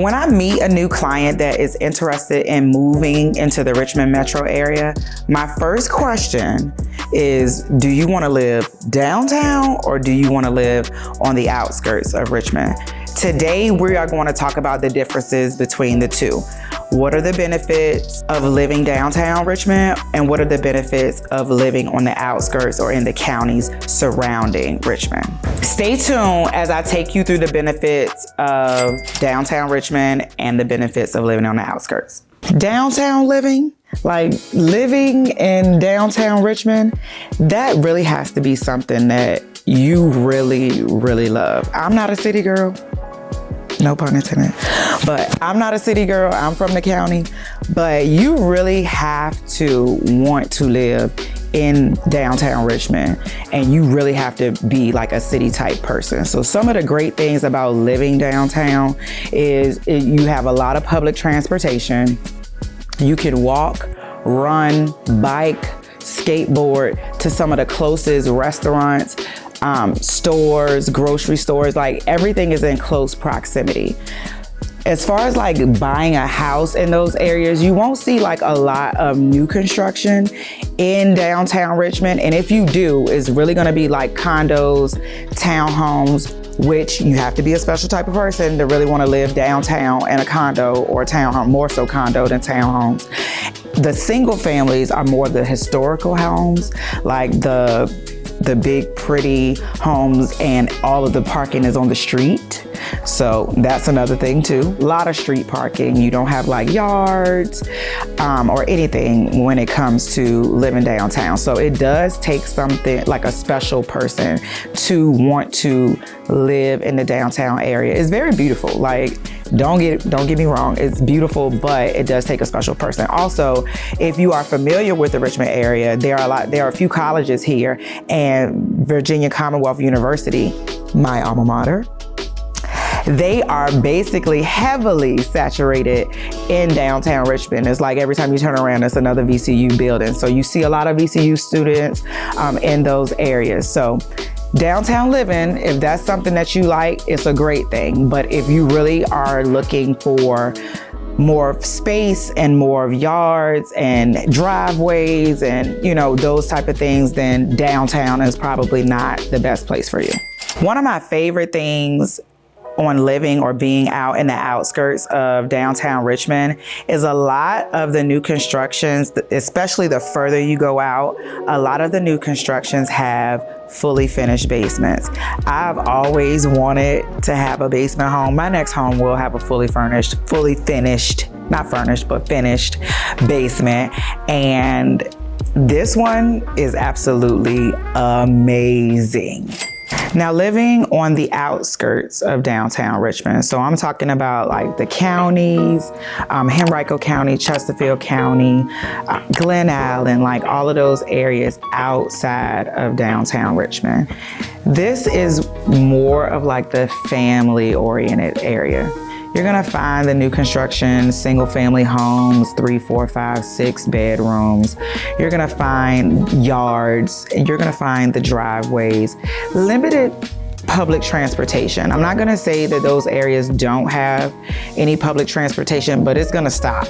When I meet a new client that is interested in moving into the Richmond metro area, my first question is, do you want to live downtown or do you want to live on the outskirts of Richmond? Today, we are going to talk about the differences between the two. What are the benefits of living downtown Richmond, and what are the benefits of living on the outskirts or in the counties surrounding Richmond? Stay tuned as I take you through the benefits of downtown Richmond and the benefits of living on the outskirts. Downtown living, like living in downtown Richmond, that really has to be something that you really, really love. I'm not a city girl. No pun intended. But I'm not a city girl. I'm from the county. But you really have to want to live in downtown Richmond, and you really have to be like a city type person. So some of the great things about living downtown is you have a lot of public transportation. You can walk, run, bike, skateboard to some of the closest restaurants, stores, grocery stores, like everything is in close proximity. As far as like buying a house in those areas, you won't see like a lot of new construction in downtown Richmond. And if you do, it's really gonna be like condos, townhomes, which you have to be a special type of person to really wanna live downtown in a condo or a townhome, more so condo than townhomes. The single families are more the historical homes, like the big pretty homes, and all of the parking is on the street. So that's another thing too. A lot of street parking. You don't have like yards or anything when it comes to living downtown. So it does take something like a special person to want to live in the downtown area. It's very beautiful. Like, don't get me wrong, it's beautiful, but it does take a special person. Also, if you are familiar with the Richmond area, there are a few colleges here, and Virginia Commonwealth University, my alma mater, they are basically heavily saturated in downtown Richmond. It's like every time you turn around, it's another VCU building. So you see a lot of VCU students in those areas. So downtown living, if that's something that you like, it's a great thing. But if you really are looking for more space and more of yards and driveways and, you know, those type of things, then downtown is probably not the best place for you. One of my favorite things on living or being out in the outskirts of downtown Richmond is a lot of the new constructions, especially the further you go out, a lot of the new constructions have fully finished basements. I've always wanted to have a basement home. My next home will have a fully finished, not furnished, but finished basement. And this one is absolutely amazing. Now, living on the outskirts of downtown Richmond, so I'm talking about like the counties, Henrico County, Chesterfield County, Glen Allen, like all of those areas outside of downtown Richmond. This is more of like the family-oriented area. You're gonna find the new construction, single family homes, 3, 4, 5, 6 bedrooms. You're gonna find yards, and you're gonna find the driveways, limited public transportation. I'm not gonna say that those areas don't have any public transportation, but it's gonna stop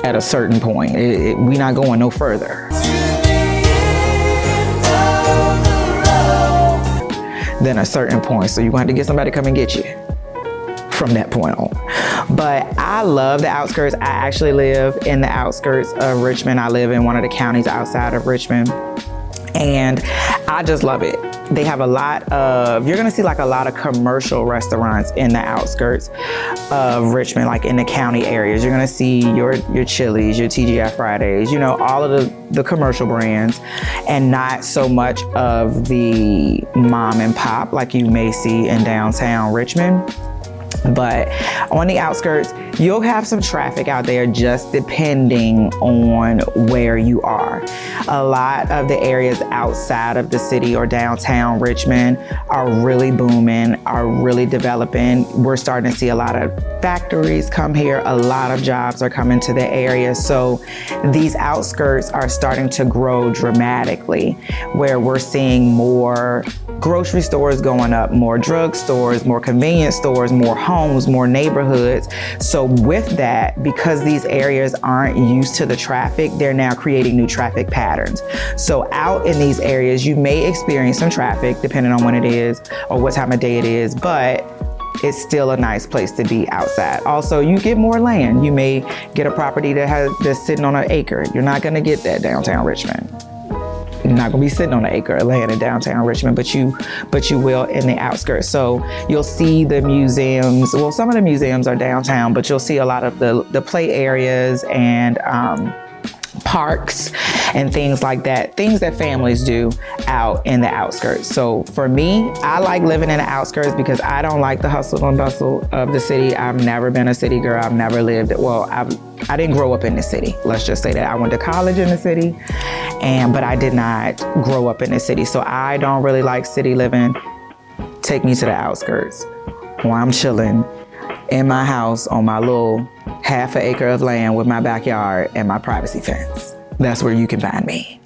at a certain point. We're not going no further than a certain point. So you're gonna have to get somebody to come and get you from that point on. But I love the outskirts. I actually live in the outskirts of Richmond. I live in one of the counties outside of Richmond, and I just love it. They have you're gonna see like a lot of commercial restaurants in the outskirts of Richmond, like in the county areas. You're gonna see your Chili's, your TGI Fridays, you know, all of the commercial brands, and not so much of the mom and pop like you may see in downtown Richmond. But on the outskirts, you'll have some traffic out there just depending on where you are. A lot of the areas outside of the city or downtown Richmond are really booming, are really developing. We're starting to see a lot of factories come here. A lot of jobs are coming to the area. So these outskirts are starting to grow dramatically, where we're seeing more grocery stores going up, more drug stores, more convenience stores, more homes, more neighborhoods. So with that, because these areas aren't used to the traffic, they're now creating new traffic patterns. So out in these areas, you may experience some traffic depending on when it is or what time of day it is, but it's still a nice place to be outside. Also, you get more land. You may get a property that's sitting on an acre. You're not gonna get that downtown Richmond. You're not gonna be sitting on an acre of land in downtown Richmond, but you will in the outskirts. So you'll see the museums. Well, some of the museums are downtown, but you'll see a lot of the play areas and parks and things like that, things that families do out in the outskirts. So for me, I like living in the outskirts because I don't like the hustle and bustle of the city. I've never been a city girl. I've never lived, I didn't grow up in the city. Let's just say that I went to college in the city, but I did not grow up in the city. So I don't really like city living. Take me to the outskirts where I'm chilling in my house on my little half an acre of land with my backyard and my privacy fence. That's where you can find me.